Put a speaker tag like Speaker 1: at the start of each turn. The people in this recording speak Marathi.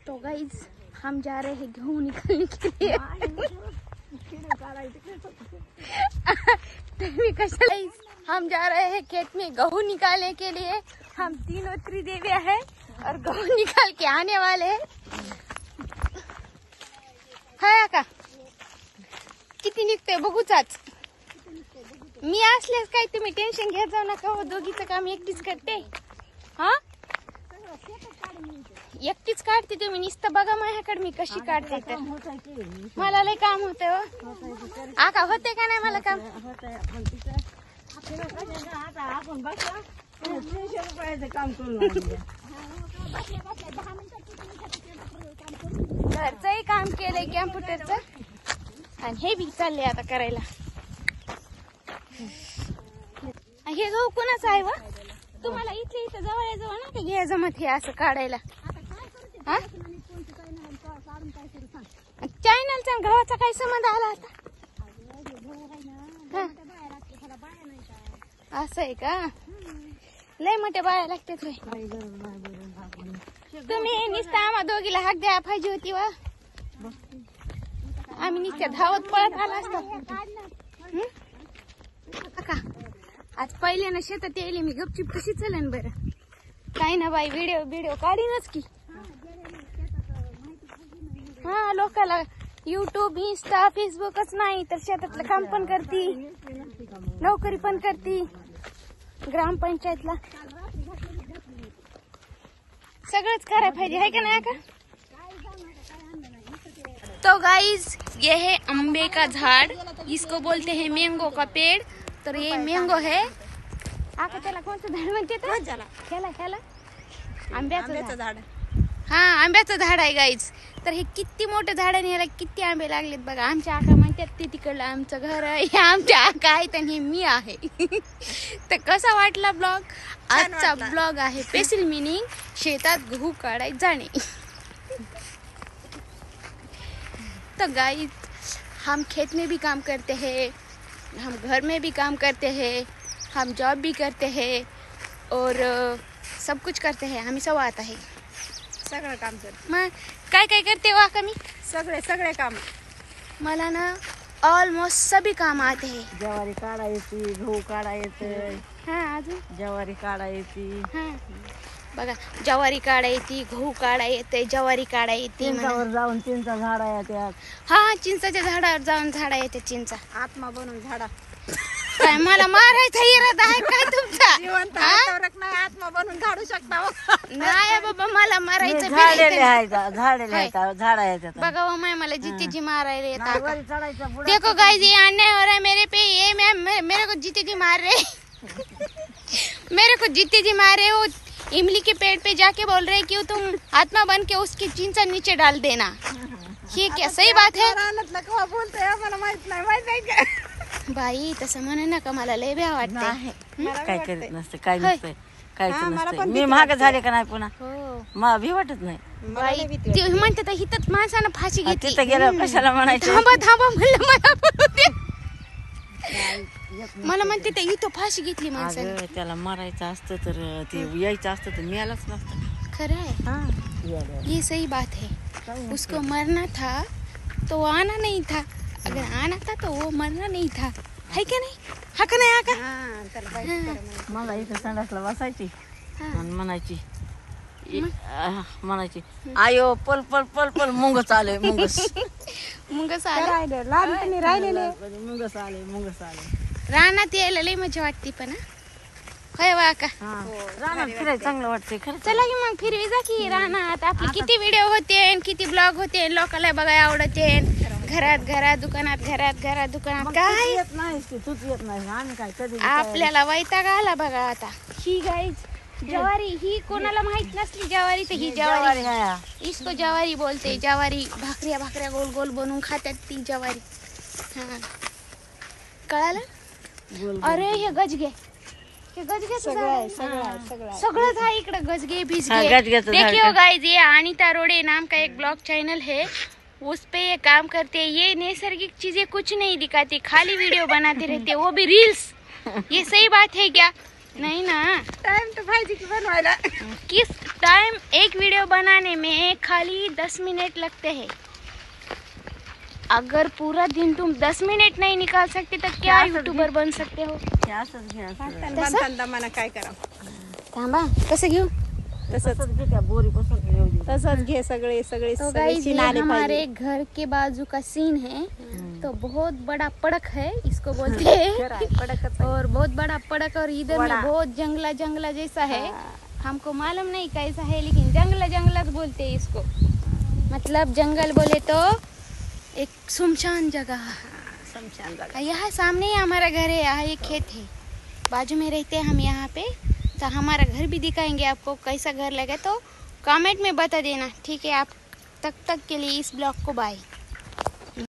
Speaker 1: तो गाइज हम जा रहे हैं गेहूं निकालने के लिए। हम जा रहे हैं खेत में गेहूं निकालने के लिए। हम तीनों त्रिदेविया है और गेहूं निकाल के आने वाले हैं। हाय का किती निघते बघूच आज। मी असल्यास काय तुम्ही टेन्शन घेत जाऊ नका हो, दोघीचं काम एकटीच करते। हा एकटीच काढते, तुम्ही नुसतं बघा माझ्याकडे मी कशी काढते तर। मला लय काम होतं हो आका, होते का नाही मला काम? घरचंही काम केलंय कॅम्प्युटरचं आणि हे बी चाललंय आता करायला। हे गहू कोणाचं आहे व? तुम्हाला इथे इथं जवळ जवळ ना ते घ्या जमत हे असं काढायला। चॅनलचा गव्हाचा काय संबंध आला आता? असं आहे का? लय मोठ्या बाया लागतात होय। तुम्ही नुसतं आम्हा दोघीला हाक द्या पाहिजे होती वा, आम्ही नुसत्या धावत पळत आला असतो। आज पहिल्यानं शेतात यायले मी गपचिप कशी चलन बरं? काय ना बाई, व्हिडिओ काढीनच की। हा लोकाला युट्यूब इंस्टा फेसबुकच नाही तर शेतातलं काम पण करती, नोकरी पण करती, ग्रामपंचायतला सगळंच करायला पाहिजे है का नाही का? तो गाइस ये है अम्बे का झाड़, इसको बोलते हैं मैंगो का पेड़। तर ये मैंगो है आका, त्याला कोणतं झाड म्हणते? ह्याला आंब्याचं झाड। हा आंब्याचं झाड आहे गाईज। तर हे किती मोठं झाड आहे, याला किती आंबे लागलेत बघा। आमच्या आका म्हणतात ते तिकडलं आमचं घर आहे, हे आमच्या आका आहेत आणि हे मी आहे। तर कसा वाटला ब्लॉग? आजचा ब्लॉग आहे स्पेशल मीनिंग शेतात गहू काढाय जाणे। तो गाइस हम खेत में भी काम करते हैं, हम घर में भी काम करते हैं, हम जॉब भी करते हैं और सब कुछ करते हैं। हमें सब आता है,
Speaker 2: सगळं काम करते।
Speaker 1: मग काय काय करते हो आका? मी
Speaker 2: सगळे काम
Speaker 1: मला ना ऑलमोस्ट सभी काम आते हैं।
Speaker 2: ज्वारी काढा येते, गहू काढा येते,
Speaker 1: हा अजून
Speaker 2: ज्वारी काढा येते।
Speaker 1: हा बघा, ज्वारी काढा येते, गहू काढा येते, ज्वारी काढा येते,
Speaker 2: चिंचावर जाऊन चिंचा झाडा येतात।
Speaker 1: हा चिंचाच्या झाडावर जाऊन झाडा येते चिंचा।
Speaker 2: आत्मा बनून झाडा
Speaker 1: काय मला मारायचा इरादा आहे काय तुमचा?
Speaker 2: जिवंत हातावरक नाही, आत्मा बनून झाडू शकता हो।
Speaker 1: नाही बाबा, मला मारायचं
Speaker 2: झाडेले आहे का? झाडेले आहे का? झाडा येतात
Speaker 1: बघा वो माय, मला जीते जी मारायला येतात।
Speaker 2: वर चढायचं बुडा।
Speaker 1: देखो गाइस ये अन्याय हो रहा है मेरे पे। ये मैं मेरे को जीते जी मार रहे मेरे को जीते जी मार रहे हो। इमली के पेड़ पे जाके बोल रहे कि तुम आत्मा बन के उसकी चिंचा नीचे डाल देना। ये क्या सही बात है?
Speaker 2: बोलतोय मला माहित नाही का?
Speaker 1: बाई तसं म्हणे नका, मला लय भ्या वाटतंय।
Speaker 2: काय करीत नसते, काय नसते, काहीच नसते। मी महाग झाले का नाही पुन्हा?
Speaker 1: हो
Speaker 2: मला भी वाटत नाही
Speaker 1: बाई, ते म्हणते तर हिथं माणसानं फाशी घेतली।
Speaker 2: तिथं गेलं कशाला म्हणायचं?
Speaker 1: थांबा म्हणलं मला बोलू दे। मला म्हणते ते इथं फाशी घेतली माणसानं।
Speaker 2: अगं त्याला मारायचं असतं तर ते यायचं असतं तर मिळालंच नसतं।
Speaker 1: खरं है, ये सही बात है। उसको मरना था तो वो आना नहीं था, अगर आना था तो वो मरना नहीं था, है क्या नहीं? हा का नाही आका?
Speaker 2: मला इथं संडासला बसायची आणि म्हणायची आयो पल पल पल पल मुंगस आले, मुंगस
Speaker 1: राहिलेले
Speaker 2: मुंगस आले।
Speaker 1: रानात यायला लय मजा वाटते पण होय वा का?
Speaker 2: रानात फिरायला चांगलं वाटतंय खरं।
Speaker 1: चला की मग फिरवी जा की रानात। आपले किती व्हिडिओ होते, किती ब्लॉग होते, लोकांना बघायला आवडते। घरात दुकानात काय
Speaker 2: येत नाही, तूच येत नाही, आम्ही काय कधी
Speaker 1: आपल्याला वैताग आला बघा आता। ही गाईज ज्वारी, ही कोणाला माहित नसली ज्वारी तर ही ज्वारी
Speaker 2: आहे।
Speaker 1: इसको ज्वारी बोलते। ज्वारी भाकऱ्या गोल गोल बनवून खात्यात ती ज्वारी। हा कळालं? अरे हे गजगे, सगळं था इकडे गजगे भिजगे। देखियो गाइस, ये अनीता रोडे नाम का एक ब्लॉग चैनल है, उस पे ये काम करते हैं। ये नैसर्गिक चीजें कुछ नहीं दिखाती, खाली वीडियो बनाते रहते, वो भी रील्स। ये सही बात है क्या? नहीं ना,
Speaker 3: टाइम तो भाई जी की बनवायला
Speaker 1: किस टाइम एक वीडियो बनाने में खाली 10 मिनट लगते हैं। अगर पूरा दिन तुम 10 मिनट नहीं निकाल सकते तो क्या यूट्यूबर बन सकते हो?
Speaker 2: हे असंच घे असं.
Speaker 3: बनताना मला काय करा
Speaker 1: थांबा, कसं घेऊ?
Speaker 3: तसंच
Speaker 2: तसंच घे त्या बोरीपासून येऊ दे.
Speaker 3: तसंच घे सगळे सगळे
Speaker 1: तो
Speaker 3: सगळे
Speaker 1: गाइस, ये
Speaker 3: सीन आले
Speaker 1: हमारे
Speaker 3: पाहिजे.
Speaker 1: घर के बाजू का सीन है। तो बहुत बड़ा पड़क है, इसको बोलते हैं।
Speaker 3: पडकच आहे.
Speaker 1: और बहुत बड़ा पड़क, और इधर में
Speaker 3: बड़ा।
Speaker 1: बहुत जंगला जंगला जैसा है। हमको मालूम नहीं कैसा है, लेकिन जंगला जंगला बोलते हैं इसको। मतलब जंगल बोले तो एक सुनसान जगह।
Speaker 3: समशान जागा.
Speaker 1: यहाँ सामने ही हमारा घर है, यहाँ एक खेत है, बाजू में रहते हैं हम यहाँ पे। तो हमारा घर भी दिखाएंगे आपको, कैसा घर लगे तो कमेंट में बता देना, ठीक है? आप तक के लिए इस ब्लॉग को बाय।